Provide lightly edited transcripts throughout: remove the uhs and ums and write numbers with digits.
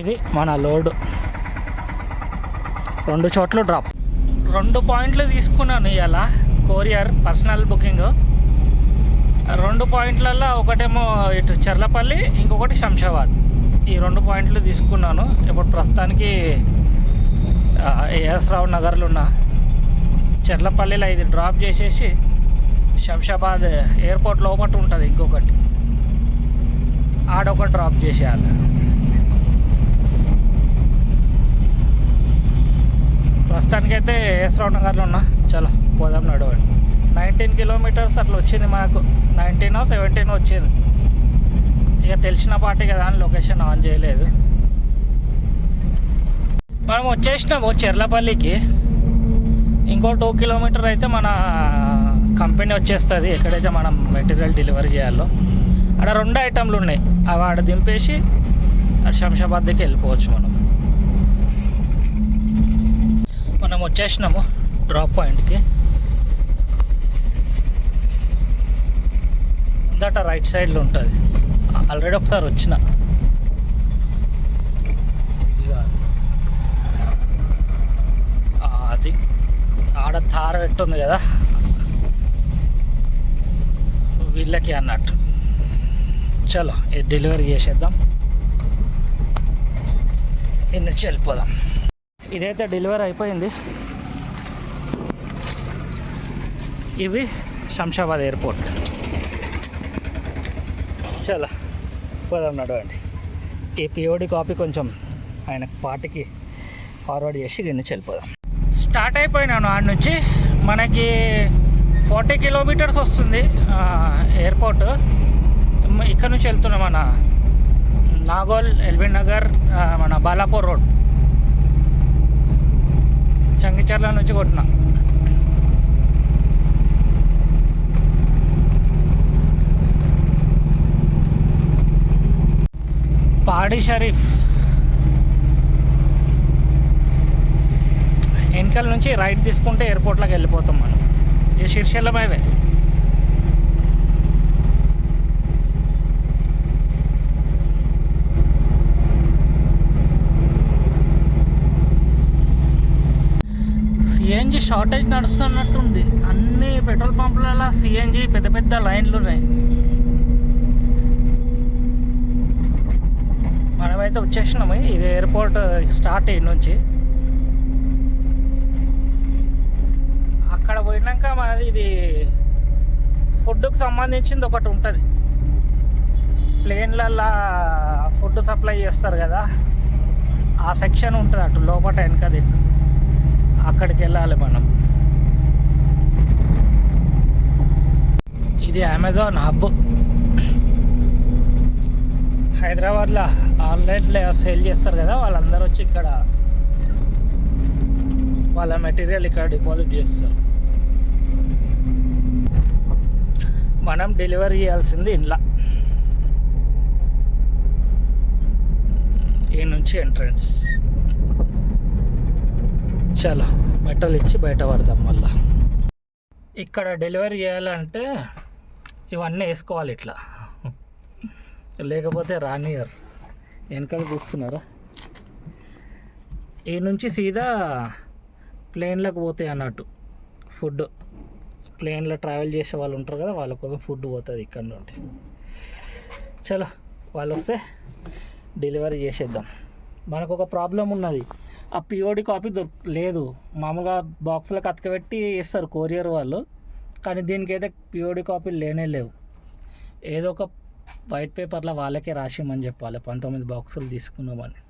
ఇది మన లోడ్ 2 చోట్ల డ్రాప్. 2 పాయింట్లు తీసుకున్నాను ఇవాళ కొరియర్ పర్సనల్ బుకింగ్. 2 పాయింట్లలో ఒకటేమో ఇటు చర్లపల్లి, ఇంకొకటి శంషాబాద్. ఈ 2 పాయింట్లు తీసుకున్నాను. ఇప్పుడు ప్రస్తుతానికి ఏఎస్ రావు నగర్లో ఉన్న చర్లపల్లిలో ఇది డ్రాప్ చేసేసి శంషాబాద్ ఎయిర్పోర్ట్ లోపల ఉంటుంది ఇంకొకటి, ఆడొకటి డ్రాప్ చేసేయాలి. ప్రస్తుతానికైతే ఏఎస్ రావు నగర్లో ఉన్నా. చలో పోదాం, నడవండి. 19 కిలోమీటర్స్ అట్లా వచ్చింది మాకు, 19 17 వచ్చింది. ఇక తెలిసిన పార్టీ కదా అని లొకేషన్ ఆన్ చేయలేదు. మనం వచ్చేసినాము చర్లపల్లికి. ఇంకో 2 కిలోమీటర్ అయితే మన కంపెనీ వచ్చేస్తుంది, ఎక్కడైతే మనం మెటీరియల్ డెలివరీ చేయాలో. అక్కడ 2 ఐటమ్లు ఉన్నాయి, అవి ఆడ దింపేసి శంషాబాద్ దగ్గరికి వెళ్ళిపోవచ్చు. మనం వచ్చేసినాము డ్రాప్ పాయింట్కి. ముందట రైట్ సైడ్లో ఉంటుంది. ఆల్రెడీ ఒకసారి వచ్చిన. అది ఆడ తార పెట్టుంది కదా వీళ్ళకి అన్నట్టు. చలో ఇది డెలివరీ చేసేద్దాం, నుంచి వెళ్ళిపోదాం. ఇదైతే డెలివరీ అయిపోయింది. ఇవి శంషాబాద్ ఎయిర్పోర్ట్. చలో పోదాం, నడవండి. ఈ పిఓడి కాపీ కొంచెం ఆయన పార్టీకి ఫార్వర్డ్ చేసి దీని నుంచి వెళ్ళిపోదాం. స్టార్ట్ అయిపోయినాను ఆడ నుంచి. మనకి 40 కిలోమీటర్స్ వస్తుంది ఎయిర్పోర్ట్. ఇక్కడ నుంచి వెళ్తున్నాం మన నాగోల్, ఎల్బీ నగర్, మన బాలాపూర్ రోడ్, చంగిచర్ల నుంచి కొట్టిన. పాడి షరీఫ్ వెనకాల నుంచి రైట్ తీసుకుంటే ఎయిర్పోర్ట్లోకి వెళ్ళిపోతాం మనం. ఇది శిర్షల్ల హైవే. సిఎన్జి షార్టేజ్ నడుస్తున్నట్టుంది. అన్ని పెట్రోల్ పంపులలో సిఎన్జి పెద్ద పెద్ద లైన్లు ఉన్నాయి. మనమైతే వచ్చేసినాము. ఇది ఎయిర్పోర్ట్ స్టార్ట్ అయ్యి నుంచి. అక్కడ పోయినాక మనది ఇది ఫుడ్కి సంబంధించింది ఒకటి ఉంటుంది. ప్లేన్లల్లో ఫుడ్ సప్లై చేస్తారు కదా, ఆ సెక్షన్ ఉంటుంది అటు లోపల వెనకది. అక్కడికి వెళ్ళాలి మనం. ఇది అమెజాన్ హబ్. హైదరాబాద్లో ఆన్లైన్లో సేల్ చేస్తారు కదా, వాళ్ళందరూ వచ్చి ఇక్కడ వాళ్ళ మెటీరియల్ ఇక్కడ డిపాజిట్ చేస్తారు. మనం డెలివరీ చేయాల్సింది ఇంట్లో. ఈ నుంచి ఎంట్రన్స్. చలో మెటల్ ఇచ్చి బయట పడదాం. మళ్ళా ఇక్కడ డెలివరీ చేయాలంటే ఇవన్నీ వేసుకోవాలి ఇట్లా, లేకపోతే రానియర్. వెనకాల చూస్తున్నారా, ఈ నుంచి సీదా ప్లేన్లకు పోతాయి అన్నట్టు ఫుడ్. ప్లేన్లో ట్రావెల్ చేసే వాళ్ళు ఉంటారు కదా, వాళ్ళ కోసం ఫుడ్ పోతుంది ఇక్కడ నుండి. చలో వాళ్ళు వస్తే డెలివరీ చేసేద్దాం. మనకు ఒక ప్రాబ్లం ఉన్నది, ఆ పిఓడి కాపీ లేదు. మామూలుగా బాక్స్లకు అతకబెట్టి ఇస్తారు కొరియర్ వాళ్ళు, కానీ దీనికైతే పిఓడి కాపీలు లేనే లేవు. ఏదో ఒక వైట్ పేపర్లో వాళ్ళకే రాసిమని చెప్పాలి. 19 బాక్సులు తీసుకున్నామని.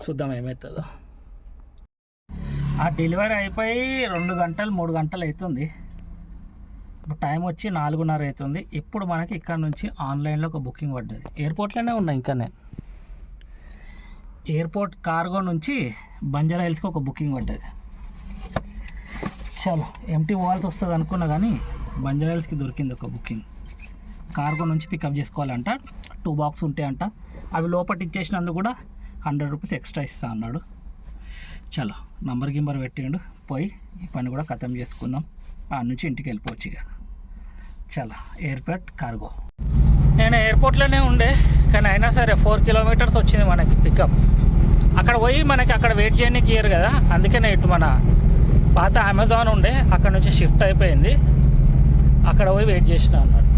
చూద్దాం ఏమవుతుందో. ఆ డెలివరీ అయిపోయి 2 గంటలు 3 గంటలు అవుతుంది. ఇప్పుడు టైం వచ్చి 4:30 అవుతుంది. ఇప్పుడు మనకి ఇక్కడ నుంచి ఆన్లైన్లో ఒక బుకింగ్ పడ్డది. ఎయిర్పోర్ట్లోనే ఉన్నా ఇంకా నేను. ఎయిర్పోర్ట్ కార్గో నుంచి బంజారా హిల్స్కి ఒక బుకింగ్ పడ్డది. చలో ఎంటీ పోవాల్సి వస్తుంది అనుకున్నా, కానీ బంజారా హిల్స్కి దొరికింది ఒక బుకింగ్. కార్గో నుంచి పికప్ చేసుకోవాలంట. 2 బాక్స్ ఉంటాయంట. అవి లోపల ఇచ్చేసినందుకు కూడా 100 రూపీస్ ఎక్స్ట్రా ఇస్తా అన్నాడు. చలో నంబర్ గింబర్ పెట్టిండు. పోయి ఈ పని కూడా ఖతం చేసుకుందాం. ఆ నుంచి ఇంటికి వెళ్ళిపోవచ్చు ఇక. చలో ఎయిర్పోర్ట్ కార్గో. నేను ఎయిర్పోర్ట్లోనే ఉండే, కానీ అయినా సరే 4 కిలోమీటర్స్ వచ్చింది మనకి పికప్. అక్కడ పోయి మనకి అక్కడ వెయిట్ చేయడానికి ఇయ్యరు కదా, అందుకనే ఇటు మన పాత అమెజాన్ ఉండే అక్కడ నుంచి షిఫ్ట్ అయిపోయింది, అక్కడ పోయి వెయిట్ చేసిన అన్నాడు.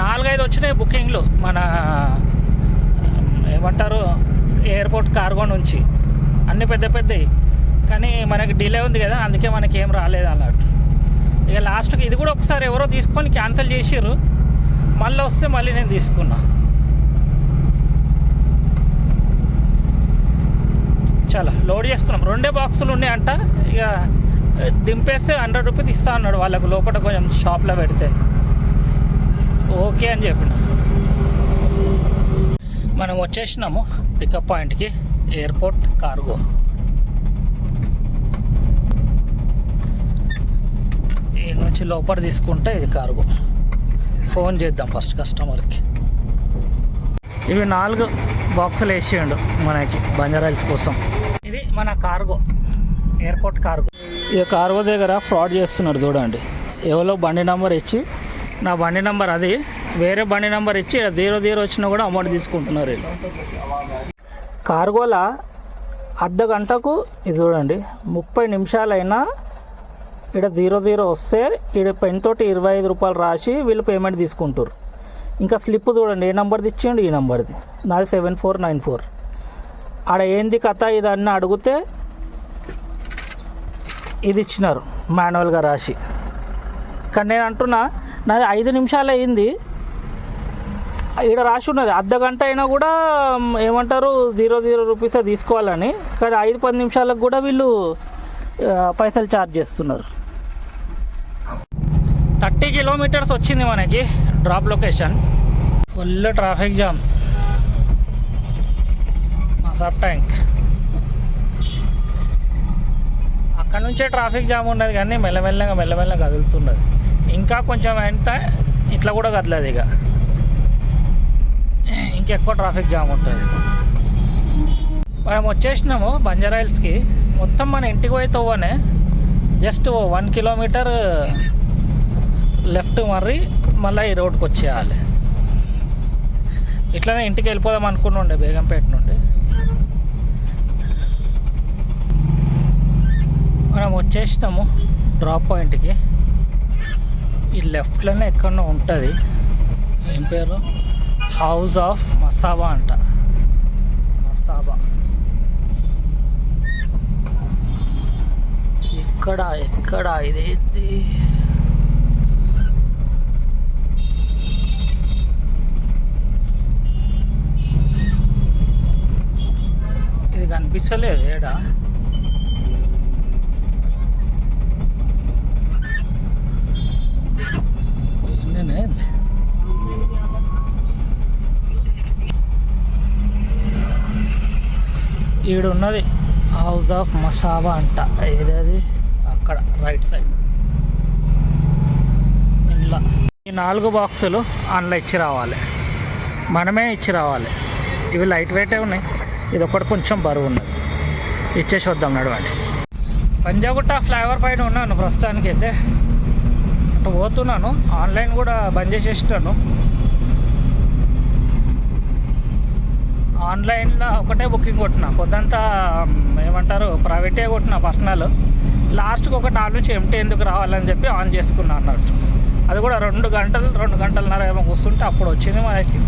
4-5 వచ్చినాయి బుకింగ్లు మన ఏమంటారు ఎయిర్పోర్ట్ కార్గో నుంచి, అన్నీ పెద్ద పెద్దవి. కానీ మనకి డిలే ఉంది కదా, అందుకే మనకి ఏం రాలేదు అన్నట్టు. ఇక లాస్ట్కి ఇది కూడా ఒకసారి ఎవరో తీసుకొని క్యాన్సిల్ చేసిర్రు, మళ్ళీ వస్తే మళ్ళీ నేను తీసుకున్నా. చాలా లోడ్ చేసుకున్నాం. 2 బాక్సులు ఉన్నాయంట. ఇక దింపేస్తే 100 రూపీస్ ఇస్తా అన్నాడు వాళ్ళకు, లోపల కొంచెం షాప్లో పెడితే ఓకే అని చెప్పిన. మనం వచ్చేసినాము పికప్ పాయింట్కి, ఎయిర్పోర్ట్ కార్గో. ఈ నుంచి లోపల తీసుకుంటే ఇది కార్గో. ఫోన్ చేద్దాం ఫస్ట్ కస్టమర్కి. ఇవి 4 బాక్సులు వేసేయండు మనకి బంజారాయిల్స్ కోసం. ఇది మన కార్గో, ఎయిర్పోర్ట్ కార్గో. ఈ కార్గో దగ్గర ఫ్రాడ్ చేస్తున్నారు చూడండి. ఎవరో బండి నెంబర్ ఇచ్చి, నా బండి నెంబర్ అది, వేరే బండి నెంబర్ ఇచ్చి 00 వచ్చినా కూడా అమౌంట్ తీసుకుంటున్నారు వీళ్ళు. కార్గోలా అర్ధ గంటకు ఇది చూడండి 30 నిమిషాలైనా ఇక్కడ 00 వస్తే ఇక్కడ పెన్ తోటి 25 రూపాయలు రాసి వీళ్ళు పేమెంట్ తీసుకుంటారు. ఇంకా స్లిప్ చూడండి, ఏ నెంబర్ది ఇచ్చిండు, ఈ నెంబర్ది, నాది 7494. ఆడ ఏంది కథ ఇది అన్నీ అడిగితే ఇది ఇచ్చినారు మాన్యువల్గా రాసి. కానీ నేను అంటున్నా నాది 5 నిమిషాలు అయింది, ఇక్కడ రాసి ఉన్నది అర్ధ గంట అయినా కూడా ఏమంటారు 00 రూపీసే తీసుకోవాలని. కానీ 5-10 నిమిషాలకు కూడా వీళ్ళు పైసలు ఛార్జ్ చేస్తున్నారు. 30 కిలోమీటర్స్ వచ్చింది మనకి drop location. Full traffic jam. Masab tank అక్కడ నుంచే ట్రాఫిక్ జామ్ ఉన్నది, కానీ మెల్లమెల్లగా కదులుతున్నది. ఇంకా కొంచెం ఎంత ఇట్లా కూడా కదలదు, ఇక ఇంకెక్కువ ట్రాఫిక్ జామ్ ఉంటుంది. మనం వచ్చేసినాము బంజారాయిల్స్కి. మొత్తం మన ఇంటికి పోయి తవ్వనే జస్ట్ 1 కిలోమీటర్ లెఫ్ట్ మర్రి మళ్ళీ ఈ రోడ్కి వచ్చేయాలి. ఇట్లనే ఇంటికి వెళ్ళిపోదాం అనుకుని బేగంపేట నుండి. మనం వచ్చేసినాము డ్రాప్ పాయింట్కి. ఈ లెఫ్ట్లోనే ఎక్కడో ఉంటుంది, ఏం పేరు, హౌస్ ఆఫ్ మసాబా అంట. మసాబా ఎక్కడ ఇదేంటి? ఇది కనిపిస్తలేదు ఏడా. ఈడున్నది హౌస్ ఆఫ్ మసాబా అంట. ఏదది? అక్కడ రైట్ సైడ్ ఇంట్లో. ఈ 4 బాక్సులు అందులో ఇచ్చి రావాలి, మనమే ఇచ్చి రావాలి. ఇవి లైట్ వెయిటే ఉన్నాయి, ఇది ఒకటి కొంచెం బరువు ఉన్నది. ఇచ్చేసి వద్దాం నడవండి. పంజాగుట్ట ఫ్లైఓవర్ పైన ఉన్నాను ప్రస్తుతానికి అయితే. అటు పోతున్నాను, ఆన్లైన్ కూడా బంద్ చేసేసినాను. ఆన్లైన్లో ఒకటే బుకింగ్ కొట్టిన, పొద్దంతా ఏమంటారు ప్రైవేటే కొట్టిన పర్సనల్. లాస్ట్కి ఒకటి ఆన్ నుంచి ఎంటీ ఎందుకు రావాలని చెప్పి ఆన్ చేసుకున్నా అన్నట్టు. అది కూడా 2 గంటలన్నర ఏమో కూర్చుంటే అప్పుడు వచ్చింది మనకి.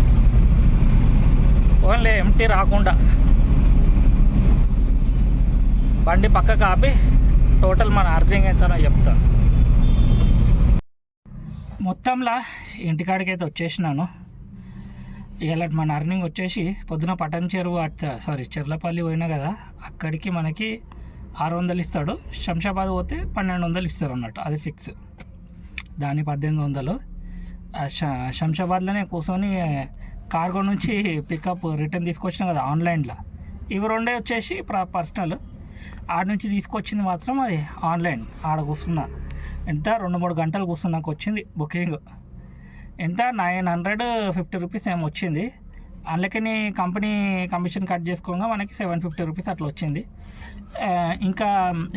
ఓన్లీ ఎంటీ రాకుండా బండి పక్క కాపి టోటల్ మన అర్నింగ్ ఎంతనో చెప్తాను. మొత్తంలో ఇంటికాడికి అయితే వచ్చేసినాను. ఇలా మన అర్నింగ్ వచ్చేసి పొద్దున పటన్ చెరువు చెర్లపల్లి పోయినా కదా, అక్కడికి మనకి 600 ఇస్తాడు. శంషాబాద్ పోతే 1200 ఇస్తారు అన్నట్టు, అది ఫిక్స్. దాని 1800. శంషాబాద్లోనే కూర్చొని కార్గో నుంచి పికప్ రిటర్న్ తీసుకొచ్చినా కదా ఆన్లైన్లో. ఇవి 2 వచ్చేసి పర్సనల్. ఆడ నుంచి తీసుకొచ్చింది మాత్రం అది ఆన్లైన్. ఆడ కూర్చున్నా ఎంత 2-3 గంటలు కూర్చున్నాక వచ్చింది బుకింగ్. ఎంత 950 రూపీస్ ఏమో వచ్చింది. అందుకని కంపెనీ కమిషన్ కట్ చేసుకోగా మనకి 750 రూపీస్ అట్లా వచ్చింది. ఇంకా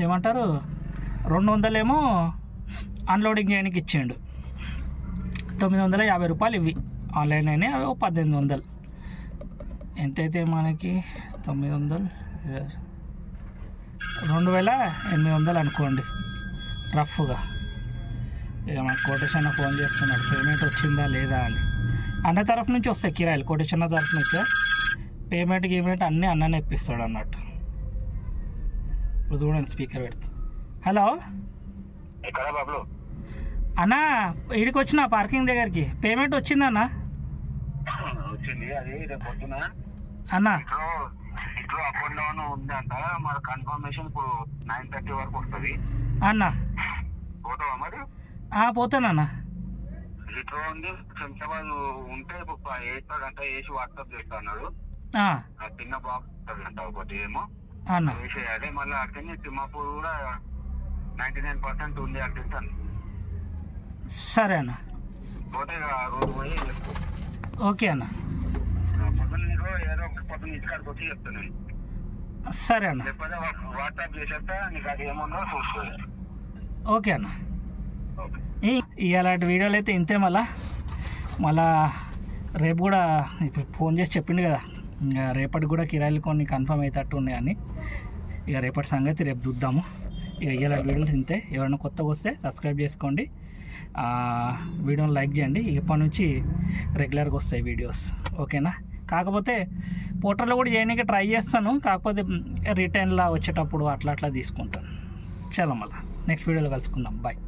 ఏమంటారు 200 ఏమో అన్లోడింగ్ చేయడానికి ఇచ్చిండు. 950 రూపాయలు ఇవి ఆన్లైన్లోనే. అవి 1800. ఎంతైతే మనకి 900 2800 అనుకోండి రఫ్గా. ఇక మన కోటేశ్వర ఫోన్ చేస్తున్నాడు పేమెంట్ వచ్చిందా లేదా అని. అన్న తరఫు నుంచి వస్తాయి కిరాయిలు, కోటేశ్వర తరఫు నుంచే. పేమెంట్ అన్నీ అన్ననే ఇప్పిస్తాడు అన్నట్టు. ఇప్పుడు చూడండి స్పీకర్ పెడుతుంది. హలో అన్న, ఇడికి వచ్చిన పార్కింగ్ దగ్గరికి. పేమెంట్ వచ్చిందన్న. అన్న ఇట్లో అప్ అండ్ డౌన్ ఉందంట, మరి కన్ఫర్మేషన్ ఇప్పుడు 9:30 వరకు వస్తుంది అన్న. పోతావా మరి? పోతానన్న. ఇట్లో ఉంది శంషాబాద్ ఉంటే ఇప్పుడు 8 గంట వేసి వాట్సాప్ చేస్తా అన్నాడు. చిన్న బాక్స్ అంట ఒకటి ఏమో అన్న వేసేయాలి. మళ్ళీ అక్కడిని తిమ్మాపూర్ కూడా 99% ఉంది అక్కడికి. సరే అన్న. పోతే రోజు పోయి చేసుకో. ఓకే అన్న. పొద్దున్న నీకు ఏదో ఒక పొద్దున్న ఇంటికాడికి వచ్చి చెప్తున్నాను. సరే అన్న. లేకపోతే వాట్సాప్ చేసేస్తా, నీకు అది ఏమన్నా చూసుకోవాలి. ఓకే అన్న. ఇలాంటి వీడియోలు అయితే ఇంతే. మళ్ళా రేపు కూడా ఇప్పుడు ఫోన్ చేసి చెప్పిండు కదా, ఇంకా రేపటికి కూడా కిరాయిలు కొన్ని కన్ఫర్మ్ అవుతట్టు ఉన్నాయని. ఇక రేపటి సంగతి రేపు చూద్దాము. ఇక ఇలాంటి వీడియోలు ఇంతే. ఎవరైనా కొత్తగా వస్తే సబ్స్క్రైబ్ చేసుకోండి, వీడియోని లైక్ చేయండి. ఇప్పటి నుంచి రెగ్యులర్గా వస్తాయి వీడియోస్, ఓకేనా? కాకపోతే పోర్టల్లో కూడా చేయడానికి ట్రై చేస్తాను, కాకపోతే రిటర్న్లా వచ్చేటప్పుడు అట్లా తీసుకుంటాను. చాలా మళ్ళీ నెక్స్ట్ వీడియోలో కలుసుకుందాం. బాయ్.